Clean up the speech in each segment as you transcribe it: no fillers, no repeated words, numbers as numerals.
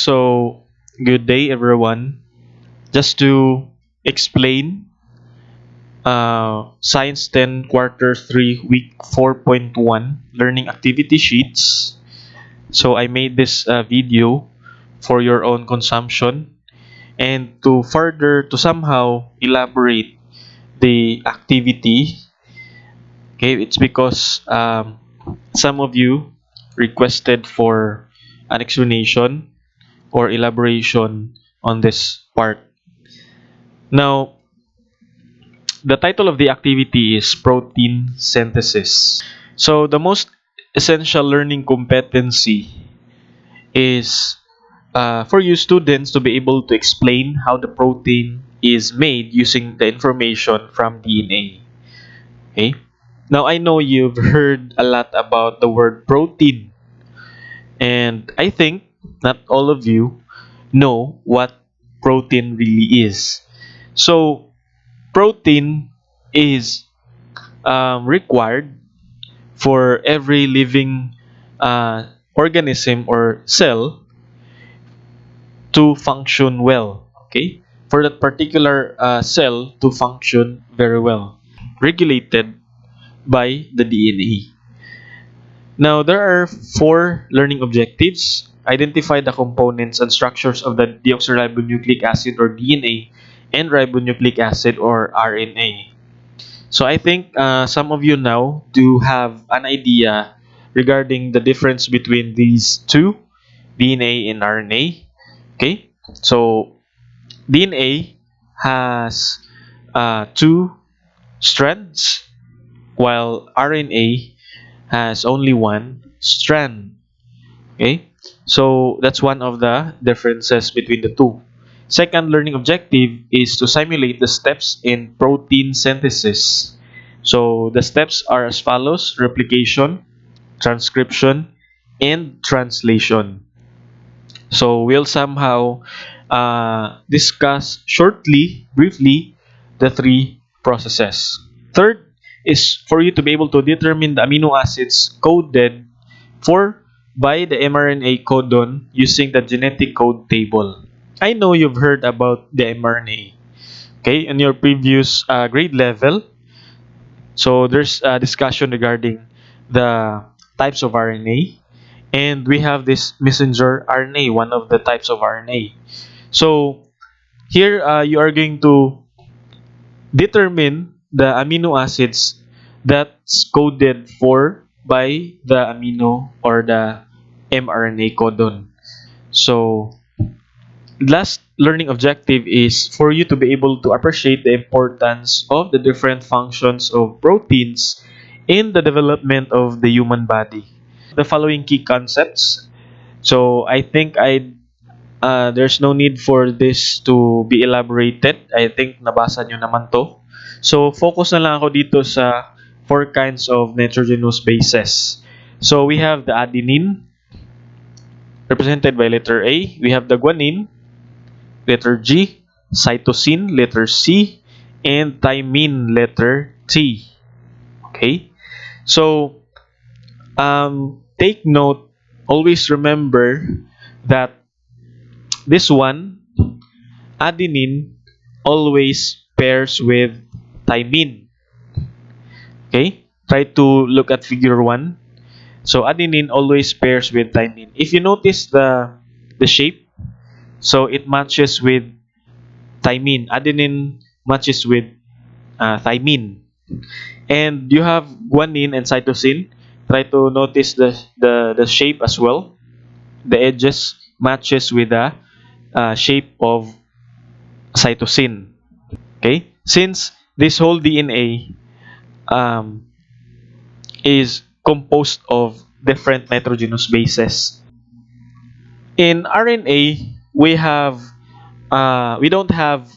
So, good day, everyone. Just to explain Science 10 Quarter 3 Week 4.1 Learning Activity Sheets. So, I made this video for your own consumption and to somehow elaborate the activity. Okay, it's because some of you requested for an explanation or elaboration on this part. Now, the title of the activity is protein synthesis. So, the most essential learning competency is for you students to be able to explain how the protein is made using the information from DNA. Okay? Now, I know you've heard a lot about the word protein, and I think not all of you know what protein really is. So, protein is required for every living organism or cell to function well. Okay, for that particular cell to function very well, regulated by the DNA. Now, there are four learning objectives. Identify the components and structures of the deoxyribonucleic acid or DNA and ribonucleic acid or RNA. So I think some of you now do have an idea regarding the difference between these two, DNA and RNA. Okay, so DNA has two strands, while RNA has only one strand. Okay, so that's one of the differences between the two. Second learning objective is to simulate the steps in protein synthesis. So the steps are as follows: replication, transcription, and translation. So we'll somehow discuss shortly, briefly, the three processes. Third is for you to be able to determine the amino acids coded for by the mRNA codon using the genetic code table. I know you've heard about the mRNA, okay, in your previous grade level. So there's a discussion regarding the types of RNA, and we have this messenger RNA, one of the types of RNA. So here you are going to determine the amino acids that's coded for by the amino or the mRNA codon. So last learning objective is for you to be able to appreciate the importance of the different functions of proteins in the development of the human body. The following key concepts. So I think there's no need for this to be elaborated. I think nabasa nyo naman to. So focus na lang ako dito sa four kinds of nitrogenous bases. So we have the adenine, represented by letter A. We have the guanine, letter G, cytosine, letter C, and thymine, letter T. Okay? So, take note, always remember that this one, adenine, always pairs with thymine. Okay? Try to look at figure 1. So, adenine always pairs with thymine. If you notice the shape, so it matches with thymine. Adenine matches with thymine. And you have guanine and cytosine. Try to notice the shape as well. The edges matches with the shape of cytosine. Okay? Since this whole DNA um, is composed of different nitrogenous bases. In RNA, we don't have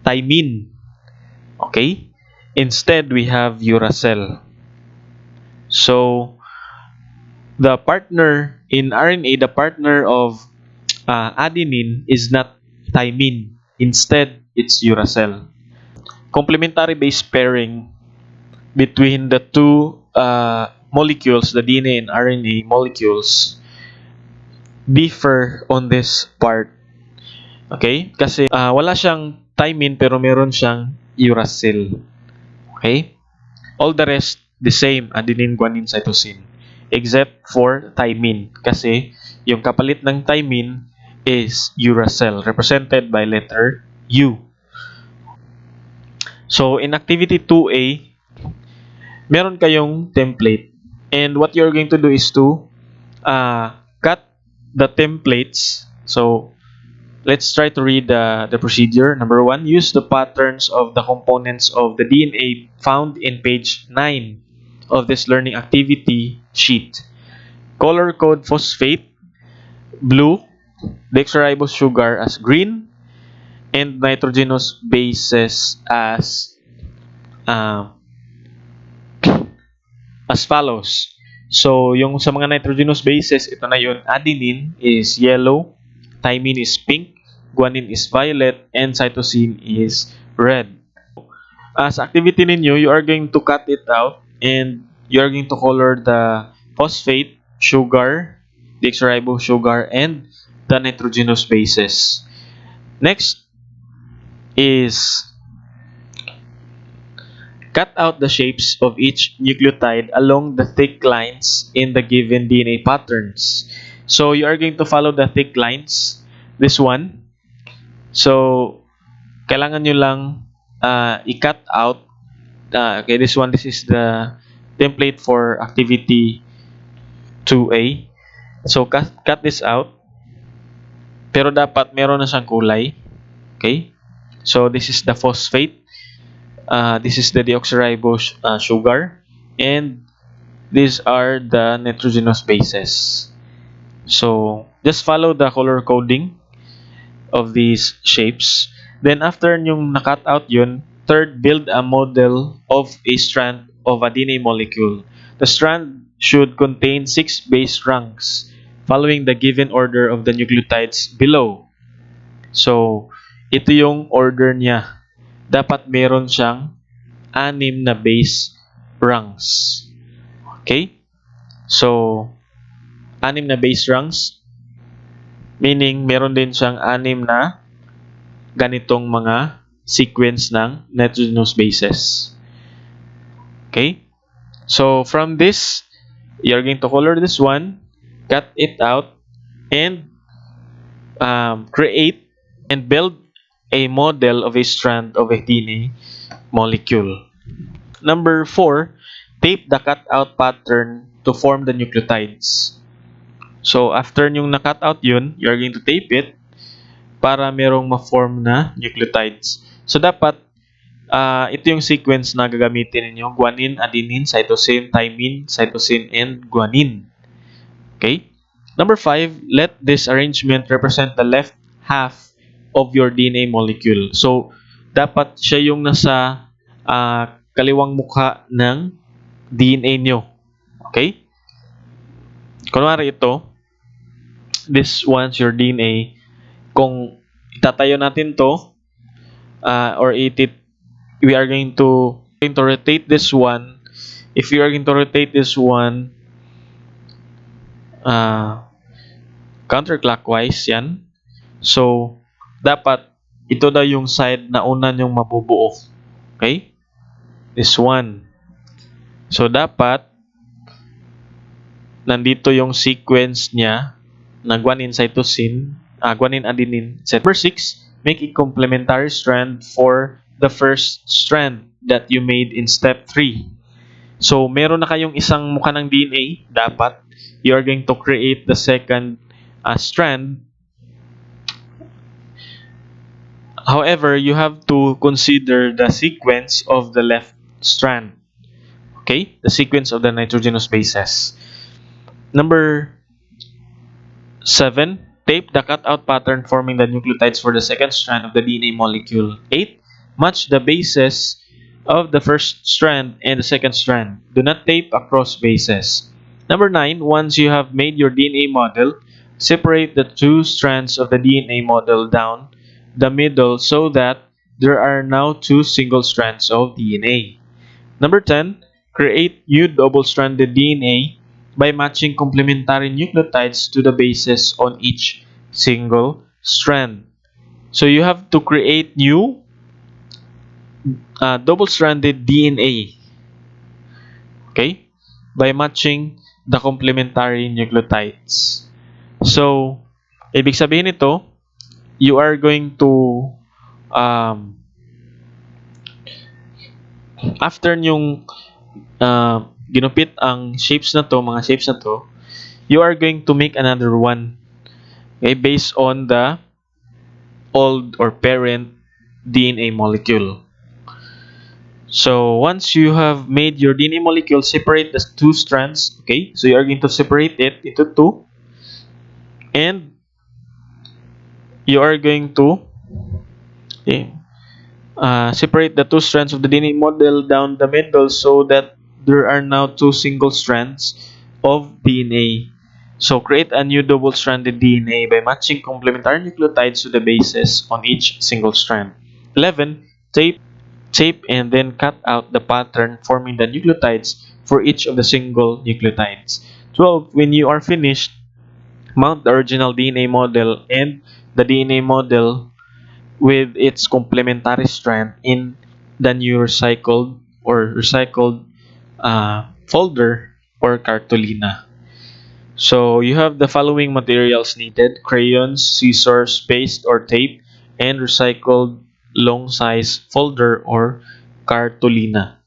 thymine. Okay? Instead, we have uracil. So, the partner in RNA, the partner of adenine is not thymine. Instead, it's uracil. Complementary base pairing between the two molecules, the DNA and RNA molecules, differ on this part. Okay? Kasi wala siyang thymine pero meron siyang uracil. Okay? All the rest, the same, adenine, guanine, cytosine. Except for thymine. Kasi yung kapalit ng thymine is uracil, represented by letter U. So, in activity 2A, meron kayong template. And what you're going to do is to cut the templates. So, let's try to read the procedure. Number one, use the patterns of the components of the DNA found in page 9 of this learning activity sheet. Color code phosphate, blue, deoxyribose sugar as green, and nitrogenous bases uh, as follows. So, yung sa mga nitrogenous bases, ito na yun. Adenine is yellow, thymine is pink, guanine is violet, and cytosine is red. As activity ninyo, you are going to cut it out and you are going to color the phosphate, sugar, deoxyribose sugar, and the nitrogenous bases. Next is cut out the shapes of each nucleotide along the thick lines in the given DNA patterns. So you are going to follow the thick lines. This one. So, kailangan nyo lang i-cut out. Okay, this one, this is the template for activity 2A. So, cut this out. Pero dapat meron na siyang kulay. Okay? So, this is the phosphate. This is the deoxyribose sugar. And these are the nitrogenous bases. So, just follow the color coding of these shapes. Then, after nyong nakat out yun, third, build a model of a strand of a DNA molecule. The strand should contain 6 base ranks following the given order of the nucleotides below. So, ito yung order niya. Dapat meron siyang 6 na base ranks. Okay? So, 6 na base ranks, meaning meron din siyang 6 na ganitong mga sequence ng nitrogenous bases. Okay? So, from this, you're going to color this one, cut it out, and create and build a model of a strand of a DNA molecule. Number 4, tape the cutout pattern to form the nucleotides. So, after nyong na-cut out yun, you're going to tape it para merong ma-form na nucleotides. So, dapat ito yung sequence na gagamitin ninyo. Guanine, adenine, cytosine, thymine, cytosine, and guanine. Okay? Number 5, let this arrangement represent the left half of your DNA molecule. So, dapat siya yung nasa kaliwang mukha ng DNA nyo. Okay? Kunwari ito, this one's your DNA. Kung itatayo natin to, or we are going to rotate this one. If you are going to rotate this one counterclockwise, yan. So, dapat ito daw yung side na una nyong mabubuo. Okay? This one. So, dapat nandito yung sequence niya na guanine, cytosine, guanine, adenine, etc. Number 6, make a complementary strand for the first strand that you made in step 3. So, meron na kayong isang mukha ng DNA, dapat you are going to create the second strand. However, you have to consider the sequence of the left strand. Okay? The sequence of the nitrogenous bases. Number 7, tape the cutout pattern forming the nucleotides for the second strand of the DNA molecule. 8, match the bases of the first strand and the second strand. Do not tape across bases. Number 9, once you have made your DNA model, separate the 2 strands of the DNA model down the middle so that there are now 2 single strands of DNA. Number 10, create new double-stranded DNA by matching complementary nucleotides to the bases on each single strand. So you have to create new double-stranded DNA, okay, by matching the complementary nucleotides. So, ibig sabihin nito, you are going to, um, after nyong ginupit ang shapes na to, mga shapes na to, you are going to make another one, okay, based on the old or parent DNA molecule. So once you have made your DNA molecule, separate the two strands. Okay, so you are going to separate it into two, and you are going to, okay, separate the two strands of the DNA model down the middle so that there are now two single strands of DNA. So create a new double-stranded DNA by matching complementary nucleotides to the bases on each single strand. 11. Tape and then cut out the pattern forming the nucleotides for each of the single nucleotides. 12. When you are finished, mount the original DNA model and the DNA model with its complementary strand in the new recycled folder or cartolina. So you have the following materials needed: crayons, scissors, paste or tape, and recycled long size folder or cartolina.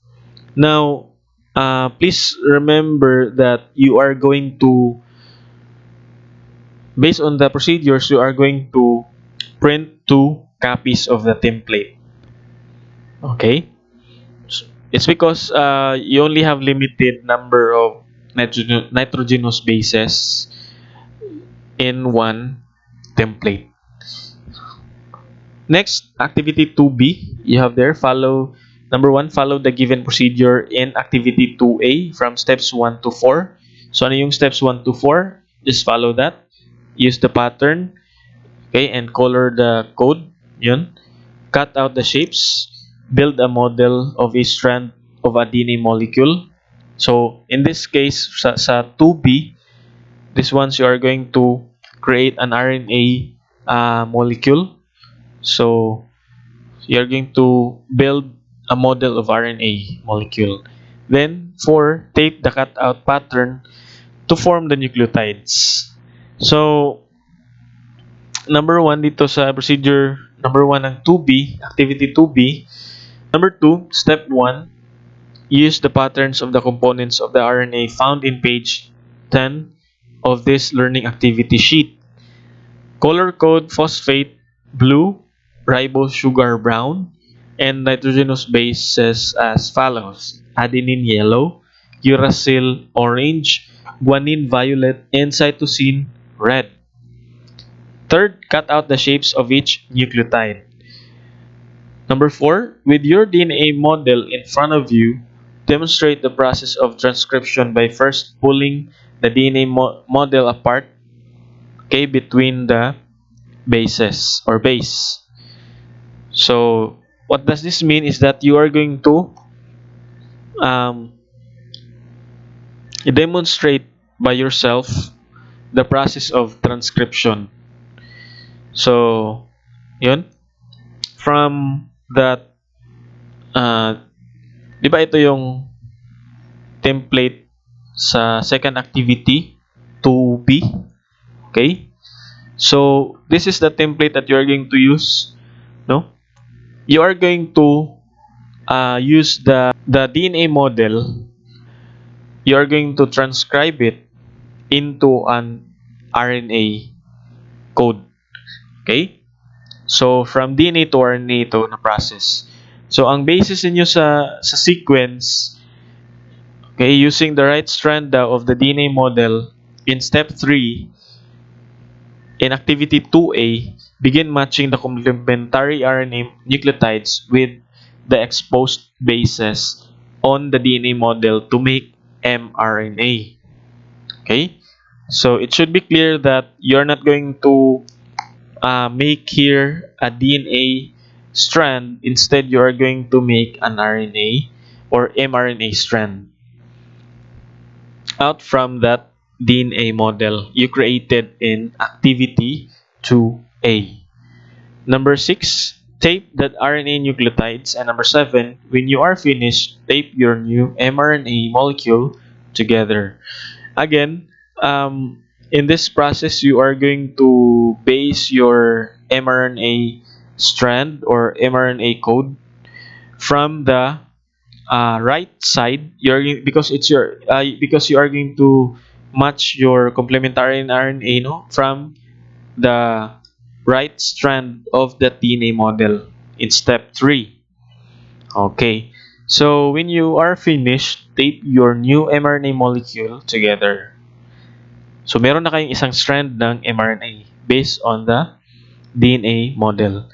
Now, please remember that you are going to, based on the procedures, you are going to print two copies of the template. Okay? It's because you only have limited number of nitrogenous bases in one template. Next, activity 2B, you have there, follow, number 1, follow the given procedure in activity 2A from steps 1 to 4. So, ano yung steps 1 to 4? Just follow that. Use the pattern, okay, and color the code. Yun. Cut out the shapes. Build a model of a strand of a DNA molecule. So, in this case, sa 2B, this ones you are going to create an RNA molecule. So, you're going to build a model of RNA molecule. Then, 4, tape the cutout pattern to form the nucleotides. So, number 1 dito sa procedure, number 1 ng 2B, activity 2B. Number 2, step 1, use the patterns of the components of the RNA found in page 10 of this learning activity sheet. Color code phosphate blue, ribose sugar brown, and nitrogenous bases as follows: adenine yellow, uracil orange, guanine violet, and cytosine red. Third, cut out the shapes of each nucleotide. Number 4, with your DNA model in front of you, demonstrate the process of transcription by first pulling the DNA model apart, okay, between the bases or base. So, what does this mean is that you are going to um, demonstrate by yourself the process of transcription. So, yun. From that, di ba ito yung template sa second activity, 2B? Okay? So, this is the template that you are going to use. No? You are going to use the DNA model. You are going to transcribe it into an RNA code. Okay? So, from DNA to RNA ito na process. So, ang basis niyo sa sequence, okay, using the right strand of the DNA model in step 3, in activity 2A, begin matching the complementary RNA nucleotides with the exposed bases on the DNA model to make mRNA. Okay? So it should be clear that you're not going to make here a DNA strand. Instead, you are going to make an RNA or mRNA strand. out from that DNA model you created in activity 2A. Number 6, tape the RNA nucleotides. And number 7, when you are finished, tape your new mRNA molecule together. Again, in this process, you are going to base your mRNA strand or mRNA code from the right side. Because you are going to match your complementary RNA, no, from the right strand of the DNA model in step 3. Okay. So when you are finished, tape your new mRNA molecule together. So meron na kayong isang strand ng mRNA based on the DNA model.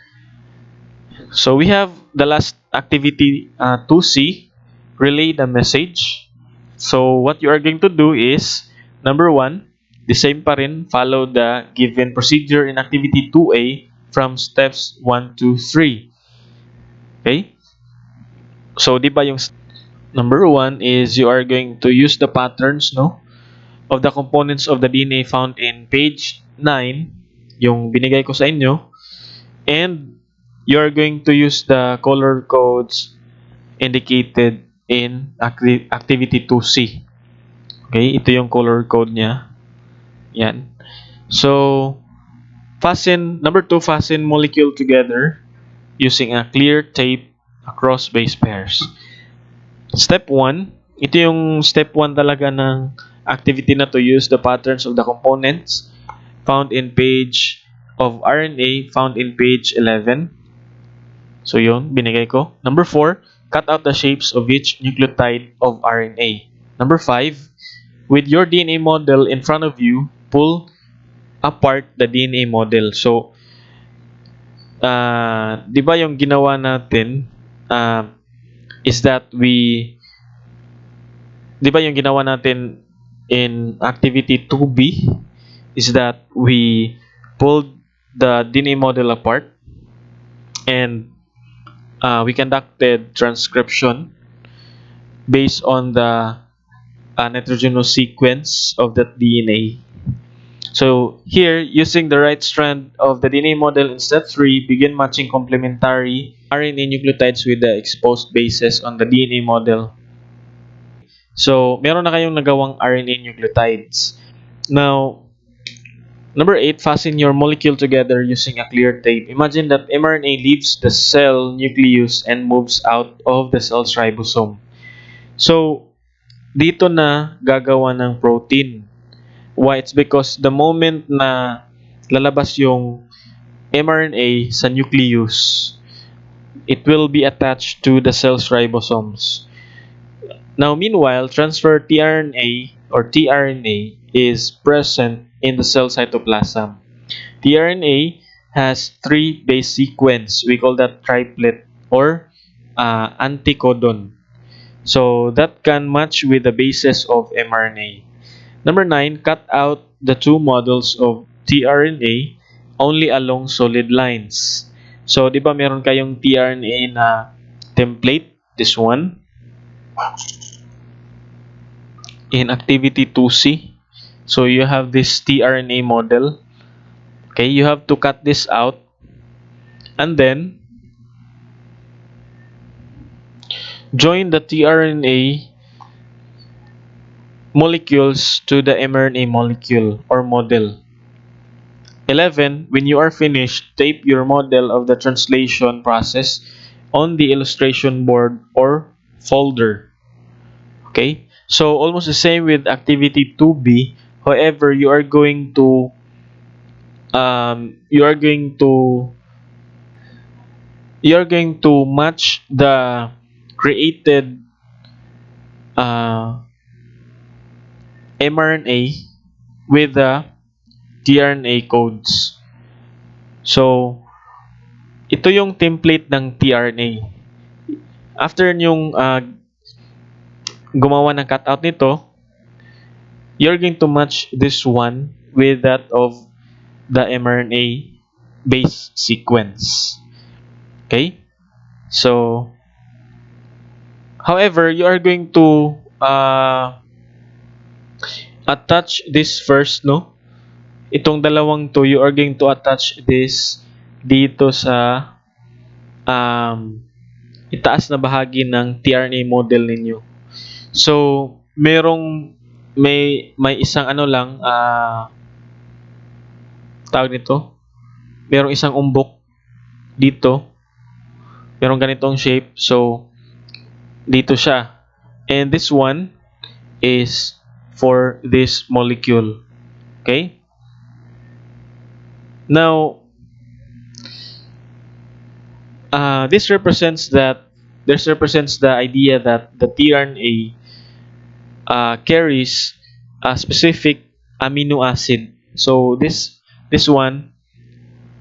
So we have the last activity 2C, relay the message. So what you are going to do is, number 1, the same pa rin, follow the given procedure in activity 2A from steps 1 to 3. Okay? So di ba yung number 1 is you are going to use the patterns, no, of the components of the DNA found in page 9, yung binigay ko sa inyo, and you're going to use the color codes indicated in activity 2C. Okay, ito yung color code niya. Yan. So, number 2, fasten molecule together using a clear tape across base pairs. Step 1, ito yung step 1 talaga ng activity na to, use the patterns of the components found in page of RNA found in page 11. So yun, binigay ko. Number 4, cut out the shapes of each nucleotide of RNA. Number 5, with your DNA model in front of you, pull apart the DNA model. So, di ba yung ginawa natin is that di ba yung ginawa natin in activity 2B is that we pulled the DNA model apart and we conducted transcription based on the nitrogenous sequence of that DNA. So here, using the right strand of the DNA model in step 3, begin matching complementary RNA nucleotides with the exposed bases on the DNA model. So, meron na kayong nagawang RNA nucleotides. Now, number 8, fasten your molecule together using a clear tape. Imagine that mRNA leaves the cell nucleus and moves out of the cell's ribosome. So, dito na gagawa ng protein. Why? It's because the moment na lalabas yung mRNA sa nucleus, it will be attached to the cell's ribosomes. Now, meanwhile, transfer tRNA or tRNA is present in the cell cytoplasm. tRNA has 3 base sequence. We call that triplet or anticodon. So that can match with the bases of mRNA. Number 9, cut out the 2 models of tRNA only along solid lines. So, di ba meron kayong tRNA na template? This one. In activity 2C. So, you have this tRNA model. Okay, you have to cut this out. And then, join the tRNA molecules to the mRNA molecule or model. 11, when you are finished, tape your model of the translation process on the illustration board or folder. Okay? So, almost the same with activity 2B. However, you are going to match the created mRNA with the tRNA codes. So, ito yung template ng tRNA. After nyong gumawa ng cutout nito, you're going to match this one with that of the mRNA base sequence. Okay? So, however, you are going to attach this first, no? Itong dalawang to, you are going to attach this dito sa um, itaas na bahagi ng tRNA model ninyo. So, may isang ano lang, tawag nito, merong isang umbok dito, merong ganitong shape. So, dito siya. And this one is for this molecule. Okay? Now, this represents that this represents the idea that the tRNA carries a specific amino acid. So this one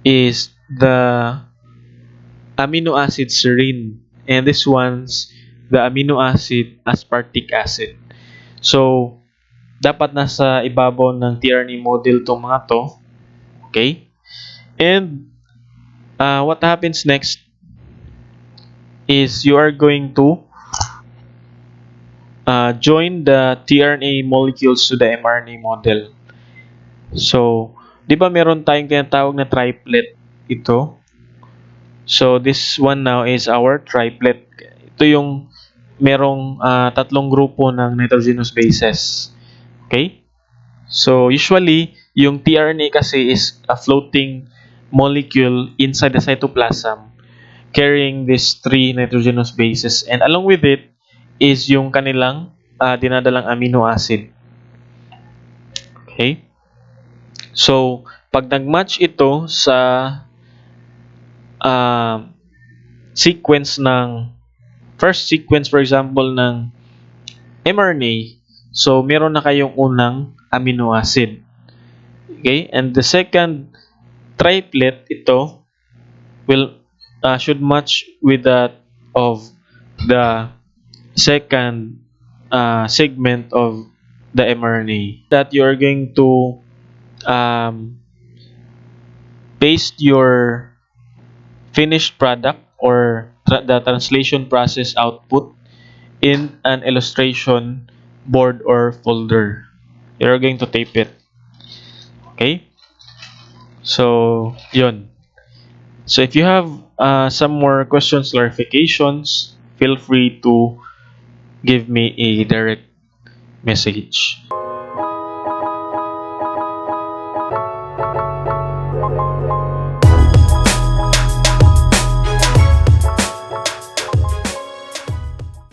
is the amino acid serine, and this one's the amino acid aspartic acid. So dapat nasa ibabaw ng tRNA model tong mga to. Okay? And what happens next is you are going to join the tRNA molecules to the mRNA model. So, di ba meron tayong tinatawag na triplet ito? So, this one now is our triplet. Ito yung merong tatlong grupo ng nitrogenous bases. Okay? So, usually, yung tRNA kasi is a floating molecule inside the cytoplasm carrying these three nitrogenous bases, and along with it is yung kanilang dinadalang amino acid. Okay? So, pag nag-match ito sa uh, sequence ng first sequence, for example, ng mRNA, so meron na kayong unang amino acid. Okay? And the second triplet, ito will should match with that of the second segment of the mRNA, that you are going to um, paste your finished product or the translation process output in an illustration board or folder. You're going to tape it. Okay? So, yun. So, if you have some more questions, clarifications, feel free to give me a direct message.